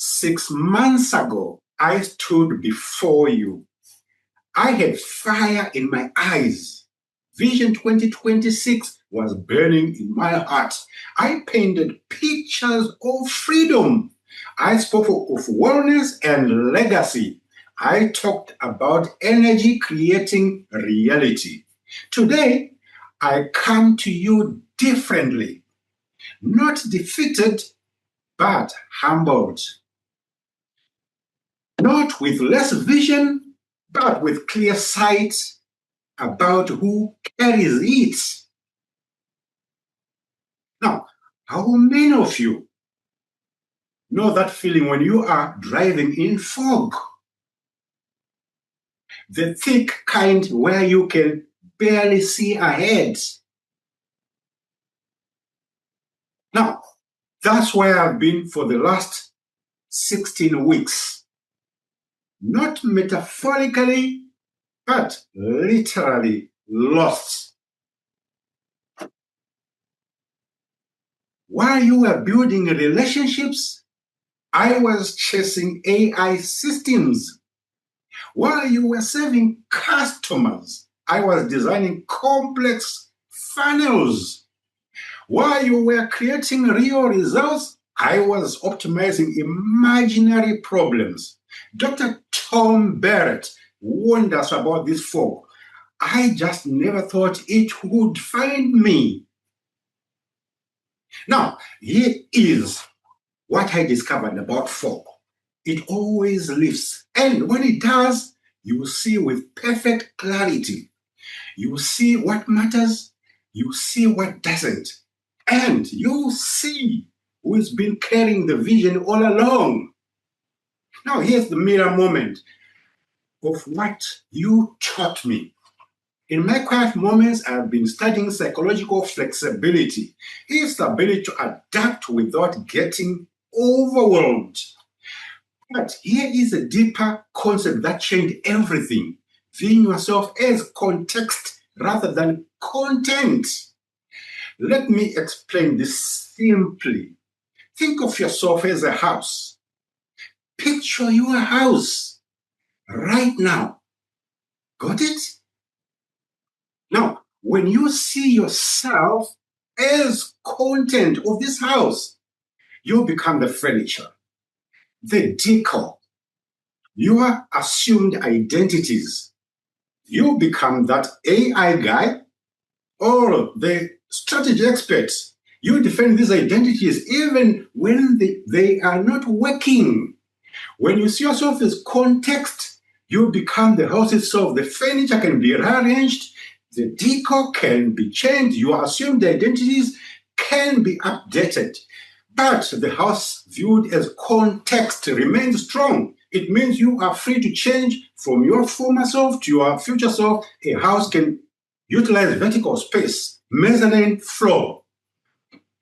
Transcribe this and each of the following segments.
6 months ago, I stood before you. I had fire in my eyes. Vision 2026 was burning in my heart. I painted pictures of freedom. I spoke of wellness and legacy. I talked about energy creating reality. Today, I come to you differently, not defeated, but humbled. Not with less vision, but with clear sight about who carries it. Now, how many of you know that feeling when you are driving in fog? The thick kind where you can barely see ahead. Now, that's where I've been for the last 16 weeks. Not metaphorically, but literally lost. While you were building relationships, I was chasing AI systems. While you were serving customers, I was designing complex funnels. While you were creating real results, I was optimizing imaginary problems. Dr. Tom Barrett warned us about this fog. I just never thought it would find me. Now, here is what I discovered about fog. It always lifts. And when it does, you will see with perfect clarity. You will see what matters, you will see what doesn't. And you will see who's been carrying the vision all along. Now, here's the mirror moment of what you taught me. In my quiet moments, I've been studying psychological flexibility. It's the ability to adapt without getting overwhelmed. But here is a deeper concept that changed everything. Viewing yourself as context rather than content. Let me explain this simply. Think of yourself as a house. Picture your house right now. Got it? Now, when you see yourself as content of this house, you become the furniture, the decor, your assumed identities. You become that AI guy or the strategy expert. You defend these identities even when they are not working. When you see yourself as context, you become the house itself. The furniture can be rearranged, the decor can be changed, your assumed identities can be updated. But the house viewed as context remains strong. It means you are free to change from your former self to your future self. A house can utilize vertical space, mezzanine floor.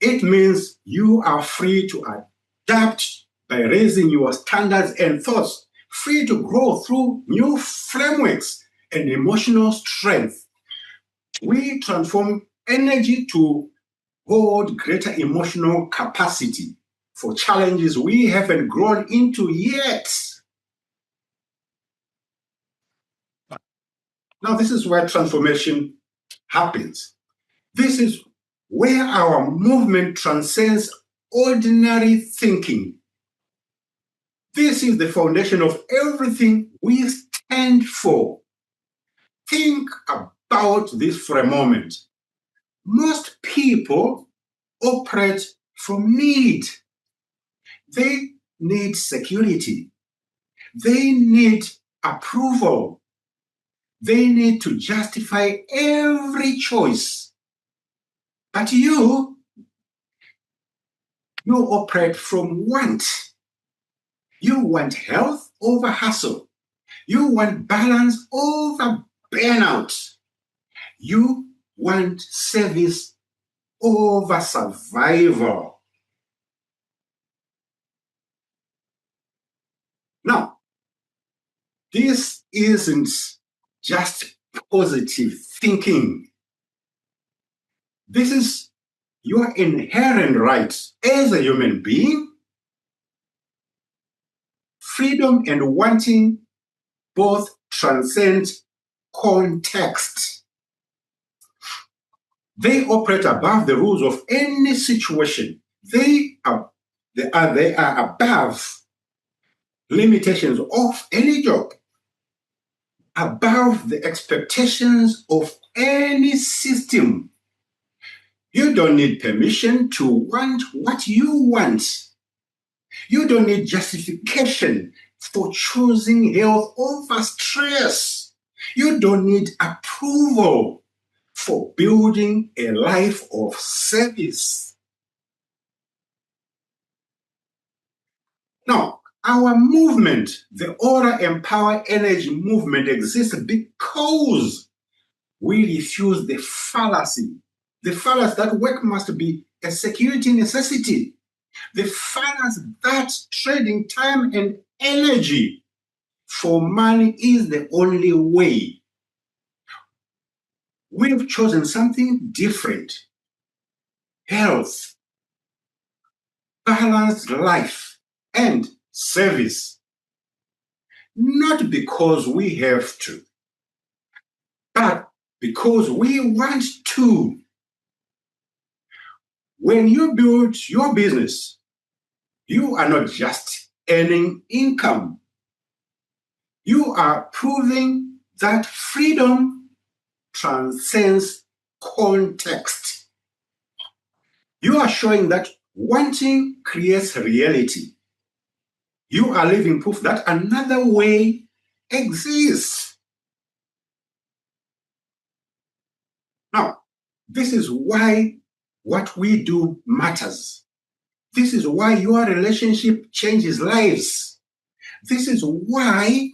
It means you are free to adapt by raising your standards and thoughts, free to grow through new frameworks and emotional strength. We transform energy to hold greater emotional capacity for challenges we haven't grown into yet. Now, this is where transformation happens. This is where our movement transcends ordinary thinking. This is the foundation of everything we stand for. Think about this for a moment. Most people operate from need. They need security. They need approval. They need to justify every choice. But you operate from want. You want health over hustle. You want balance over burnout. You want service over survival. Now, this isn't just positive thinking. This is your inherent right as a human being freedom and wanting both transcend context. They operate above the rules of any situation. They are above limitations of any job, above the expectations of any system. You don't need permission to want what you want. You don't need justification for choosing health over stress. You don't need approval for building a life of service. Now, our movement, the Aura Empower Energy movement, exists because we refuse the fallacy that work must be a security necessity, the fallacy that trading time and energy for money is the only way. We've chosen something different: health, balanced life, and service. Not because we have to, but because we want to. When you build your business, you are not just earning income. You are proving that freedom transcends context. You are showing that wanting creates reality. You are living proof that another way exists. Now, this is why what we do matters. This is why your relationship changes lives. This is why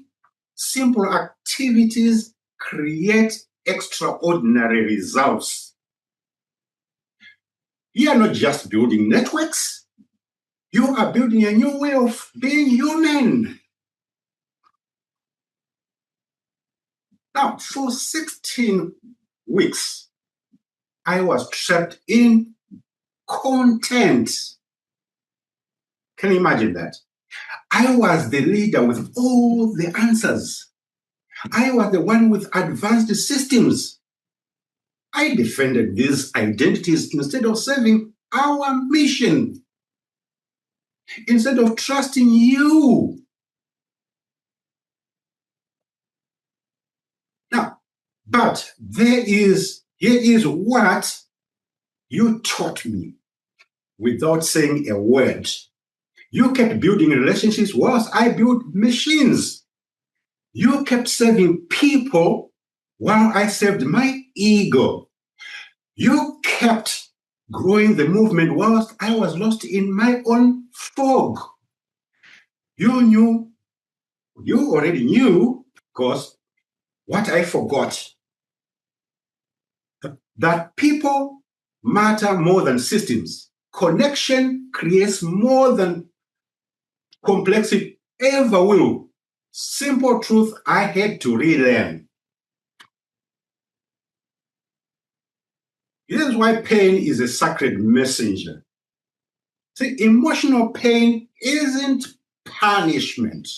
simple activities create extraordinary results. You are not just building networks. You are building a new way of being human. Now, for 16 weeks, I was trapped in content. Can you imagine that? I was the leader with all the answers. I was the one with advanced systems. I defended these identities instead of serving our mission, instead of trusting you. Now, but here is what you taught me without saying a word. You kept building relationships whilst I built machines. You kept serving people while I served my ego. You kept growing the movement whilst I was lost in my own fog. You already knew, because what I forgot, that people matter more than systems. Connection creates more than complexity ever will. Simple truth I had to relearn. This is why pain is a sacred messenger. See, emotional pain isn't punishment.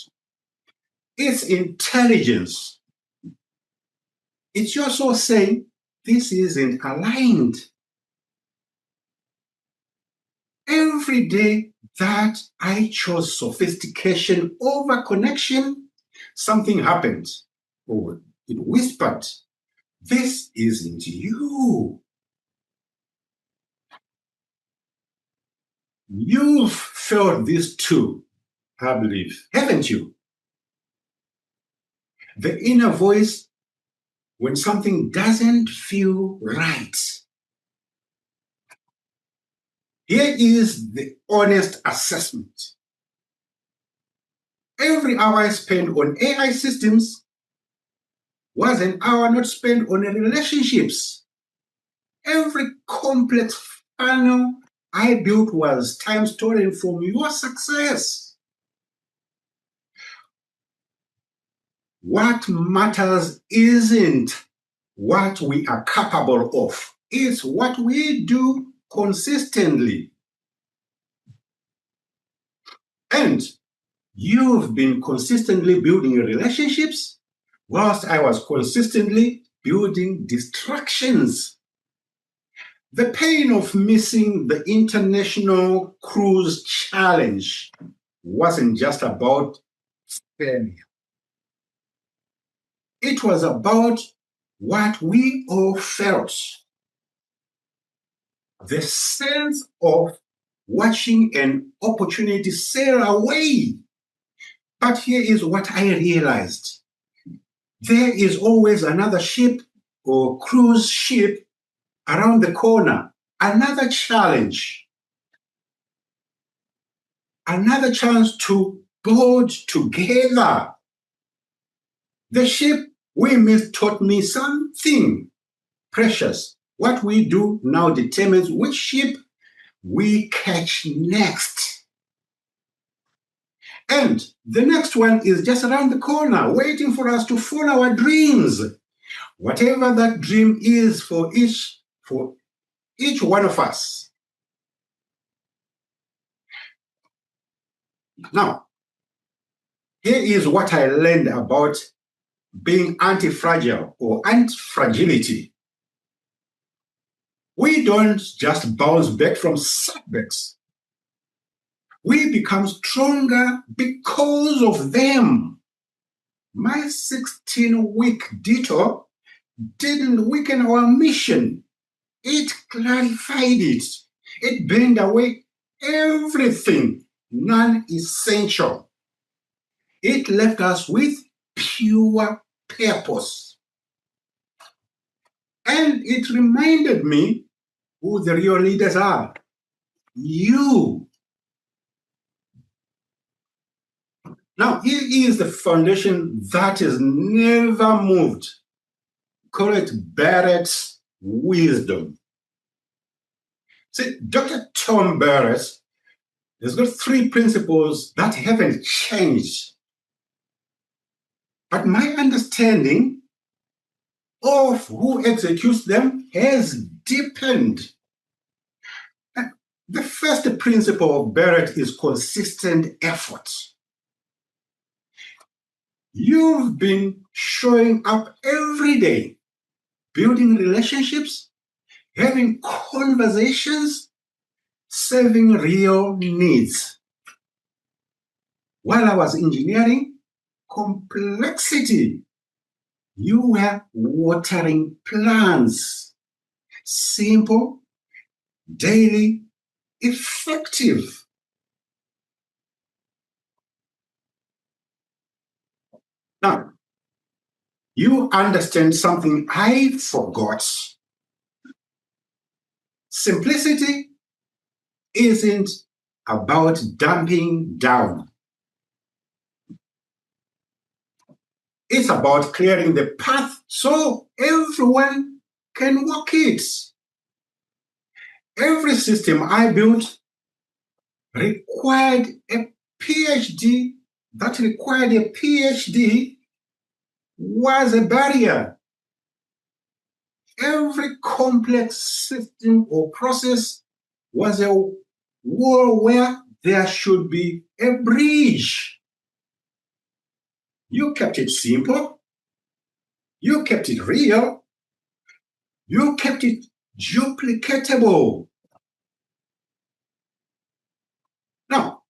It's intelligence. It's your soul saying, this isn't aligned. Every day that I chose sophistication over connection, something happened. Oh, it whispered, this isn't you. You've felt this too, I believe, haven't you? The inner voice when something doesn't feel right. Here is the honest assessment. Every hour I spent on AI systems was an hour not spent on relationships. Every complex funnel I built was time stolen from your success. What matters isn't what we are capable of. It's what we do consistently. And You've been consistently building relationships whilst I was consistently building distractions. The pain of missing the International Cruise Challenge wasn't just about failure. It was about what we all felt. The sense of watching an opportunity sail away. But here is what I realized. There is always another ship or cruise ship around the corner, another challenge, another chance to board together. The ship we missed taught me something precious. What we do now determines which ship we catch next. And the next one is just around the corner, waiting for us to follow our dreams. Whatever that dream is for each one of us. Now, here is what I learned about being anti-fragile or anti-fragility. We don't just bounce back from setbacks. We become stronger because of them. My 16-week detour didn't weaken our mission. It clarified it. It burned away everything non-essential. It left us with pure purpose. And it reminded me who the real leaders are. You. Now, here is the foundation that is never moved. Call it Barrett's wisdom. See, Dr. Tom Barrett has got 3 principles that haven't changed. But my understanding of who executes them has deepened. The first principle of Barrett is consistent effort. You've been showing up every day, building relationships, having conversations, serving real needs. While I was engineering complexity, you were watering plants. Simple, daily, effective. Now, you understand something I forgot. Simplicity isn't about dumping down. It's about clearing the path so everyone can walk it. Every system I built required a PhD. That required a PhD was a barrier. Every complex system or process was a wall where there should be a bridge. You kept it simple. You kept it real. You kept it duplicatable. Now,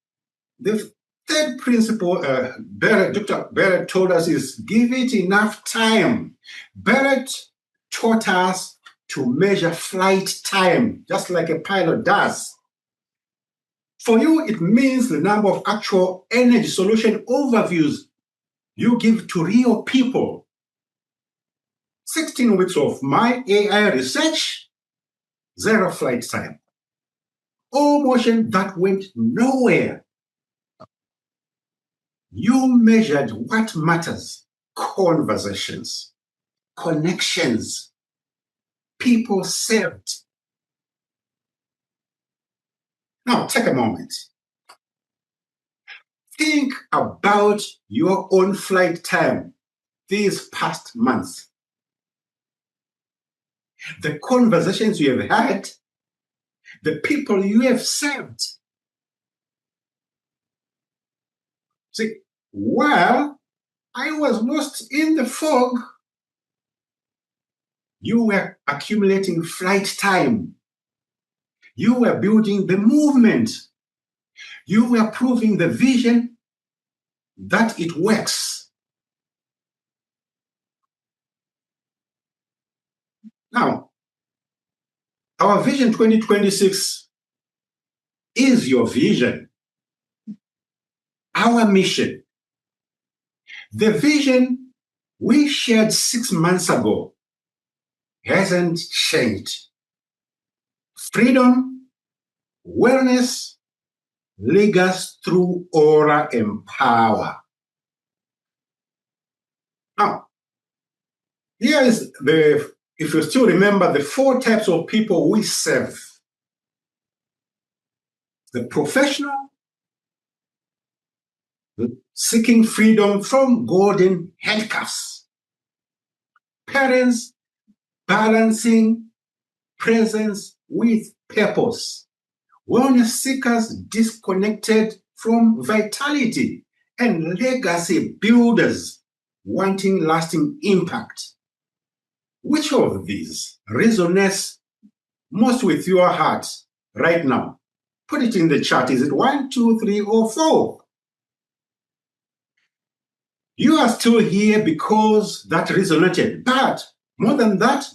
the third principle Dr. Barrett told us is give it enough time. Barrett taught us to measure flight time, just like a pilot does. For you, it means the number of actual energy solution overviews you give to real people. 16 weeks of my AI research, 0 flight time. All motion that went nowhere. You measured what matters: conversations, connections, people served. Now, take a moment. Think about your own flight time these past months. The conversations you have had, the people you have served. See, while I was lost in the fog, you were accumulating flight time. You were building the movement. You were proving the vision that it works. Now, our Vision 2026 is your vision, our mission. The vision we shared 6 months ago hasn't changed. Freedom, wellness, lead us through aura and power. Now, here is if you still remember, the 4 types of people we serve. The professional, seeking freedom from golden handcuffs. Parents, balancing presence with purpose. Wellness seekers, disconnected from vitality. And legacy builders, wanting lasting impact. Which of these resonates most with your heart right now? Put it in the chat. Is it 1, 2, 3, or 4? You are still here because that resonated. But more than that,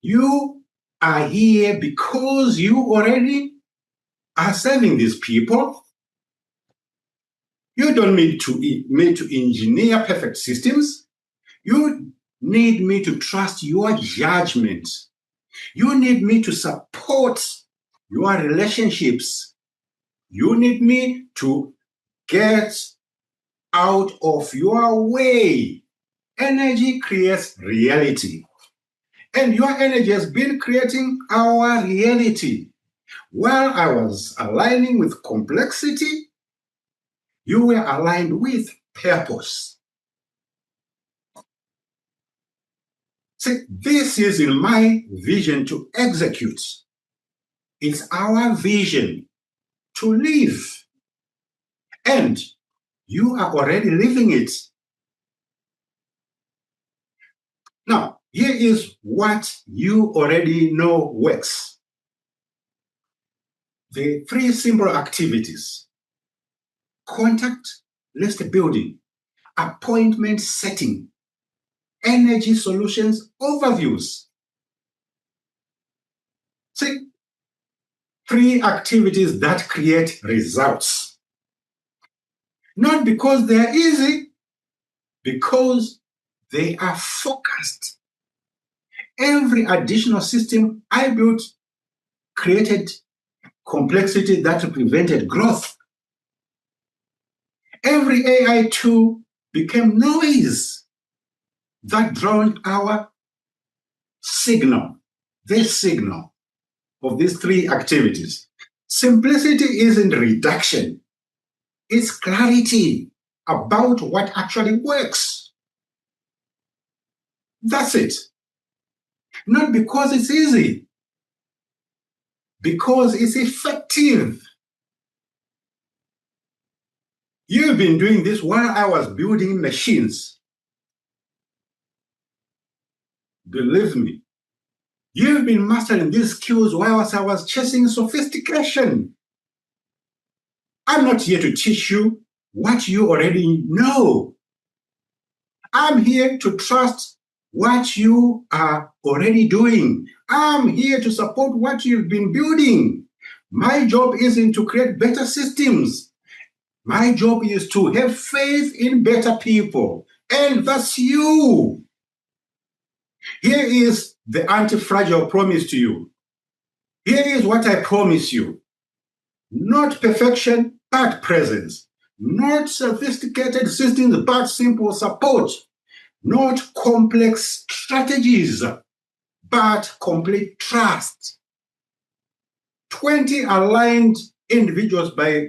you are here because you already are serving these people. You don't need to engineer perfect systems. You need me to trust your judgment. You need me to support your relationships. You need me to get out of your way. Energy creates reality. And your energy has been creating our reality. While I was aligning with complexity, you were aligned with purpose. See, this is in my vision to execute. It's our vision to live. And you are already living it. Now, here is what you already know works. The 3 simple activities: contact list building, appointment setting, energy solutions overviews. See, 3 activities that create results. Not because they're easy, because they are focused. Every additional system I built created complexity that prevented growth. Every AI tool became noise that drowned our signal, the signal of these 3 activities. Simplicity isn't reduction. It's clarity about what actually works. That's it. Not because it's easy, because it's effective. You've been doing this while I was building machines. Believe me, you've been mastering these skills whilst I was chasing sophistication. I'm not here to teach you what you already know. I'm here to trust what you are already doing. I'm here to support what you've been building. My job isn't to create better systems. My job is to have faith in better people. And that's you. Here is the anti-fragile promise to you. Here is what I promise you. Not perfection, but presence. Not sophisticated systems, but simple support. Not complex strategies, but complete trust. 20 aligned individuals by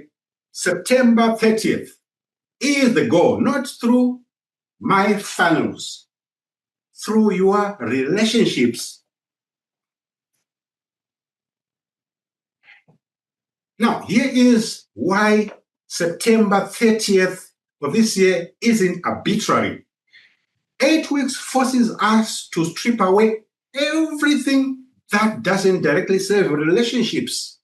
September 30th is the goal, not through my funnels, through your relationships. Now, here is why September 30th of this year isn't arbitrary. 8 weeks forces us to strip away everything that doesn't directly serve relationships.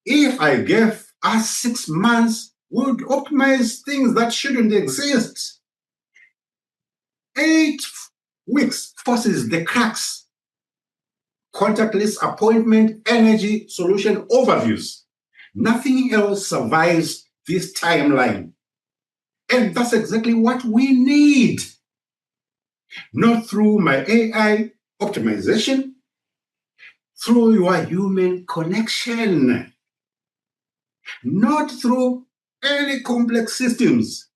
If I gave us 6 months, we would optimize things that shouldn't exist. 8 weeks forces the cracks. Contact list appointment, energy, solution overviews. Nothing else survives this timeline. And that's exactly what we need. Not through my AI optimization, through your human connection. Not through any complex systems,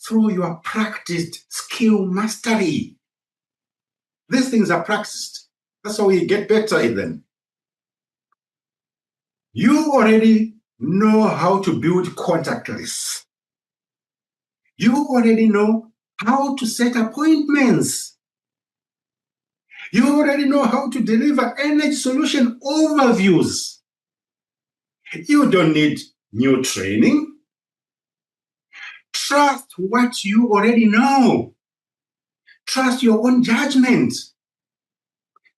through your practiced skill mastery. These things are practiced. That's how we get better at them. You already know how to build contact lists. You already know how to set appointments. You already know how to deliver energy solution overviews. You don't need new training. Trust what you already know. Trust your own judgment.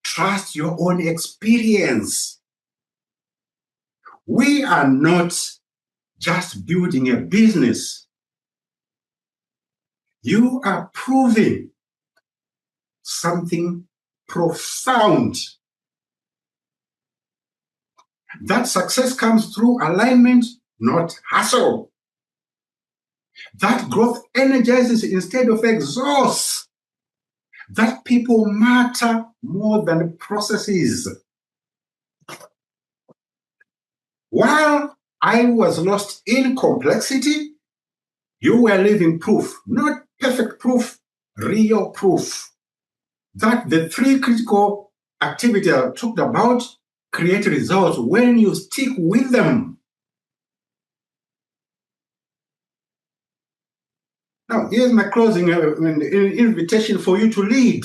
Trust your own experience. We are not just building a business. You are proving something profound. That success comes through alignment, not hustle. That growth energizes instead of exhausts. That people matter more than processes. While I was lost in complexity, you were living proof, not perfect proof, real proof, that the 3 critical activities I talked about create results when you stick with them. Now, here's my closing invitation for you to lead.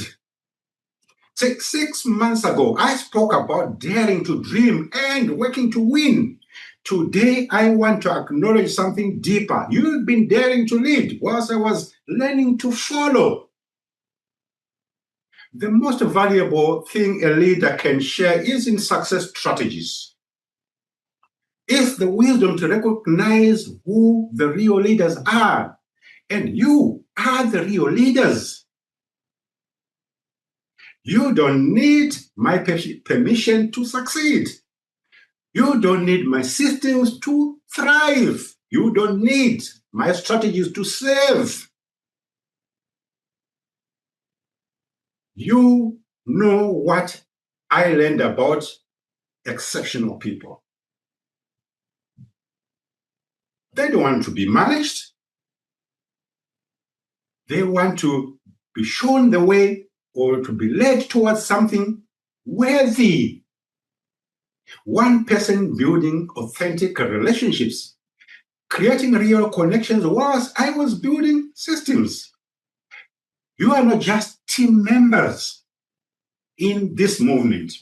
6 months ago, I spoke about daring to dream and working to win. Today, I want to acknowledge something deeper. You've been daring to lead whilst I was learning to follow. The most valuable thing a leader can share isn't success strategies. It's the wisdom to recognize who the real leaders are. And you are the real leaders. You don't need my permission to succeed. You don't need my systems to thrive. You don't need my strategies to serve. You know what I learned about exceptional people. They don't want to be managed. They want to be shown the way or to be led towards something worthy. One person building authentic relationships, creating real connections whilst I was building systems. You are not just team members in this movement.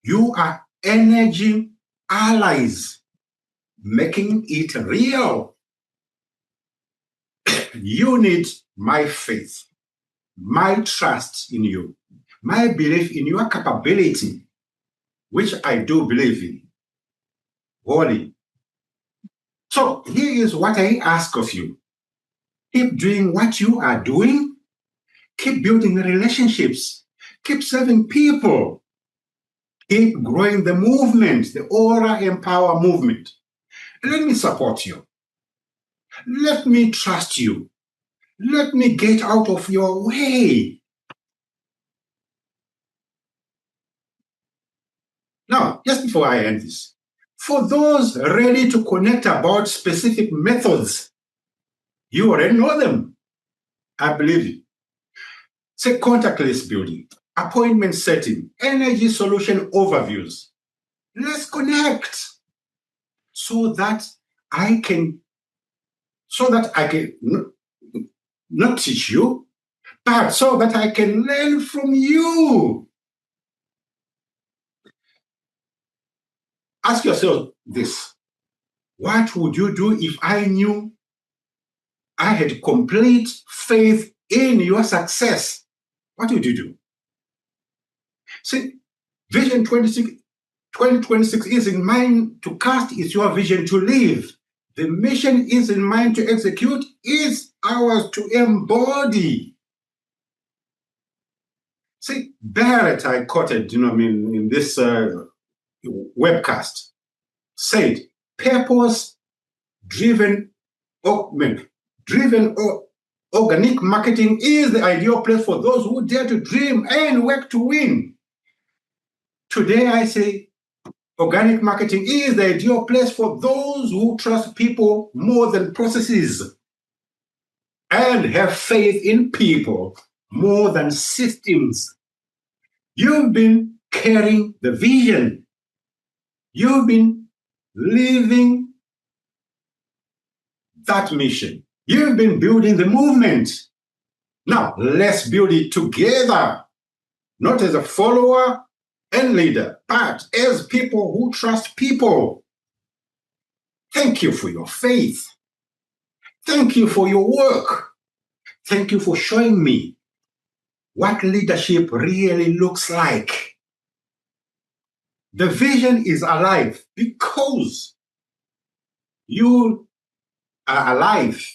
You are energy allies, making it real. You need my faith, my trust in you, my belief in your capability, which I do believe in wholly. So here is what I ask of you. Keep doing what you are doing. Keep building relationships. Keep serving people. Keep growing the movement, the Aura Empower movement. Let me support you. Let me trust you. Let me get out of your way. Now, just before I end this, for those ready to connect about specific methods, you already know them. I believe you. Say contact list building, appointment setting, energy solution overviews. Let's connect so that I can not teach you, but so that I can learn from you. Ask yourself this. What would you do if I knew I had complete faith in your success? What would you do? See, Vision 2026 is in mind to cast, is your vision to live. The mission is in mind to execute, is ours to embody. See, Barrett, I quoted, in this webcast, said, purpose-driven organic marketing is the ideal place for those who dare to dream and work to win. Today, I say, organic marketing is the ideal place for those who trust people more than processes and have faith in people more than systems. You've been carrying the vision. You've been living that mission. You've been building the movement. Now, let's build it together, not as a follower and leader, but as people who trust people. Thank you for your faith. Thank you for your work. Thank you for showing me what leadership really looks like. The vision is alive because you are alive.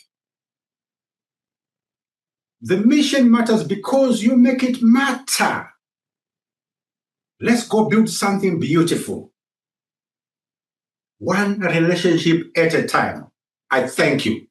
The mission matters because you make it matter. Let's go build something beautiful. One relationship at a time. I thank you.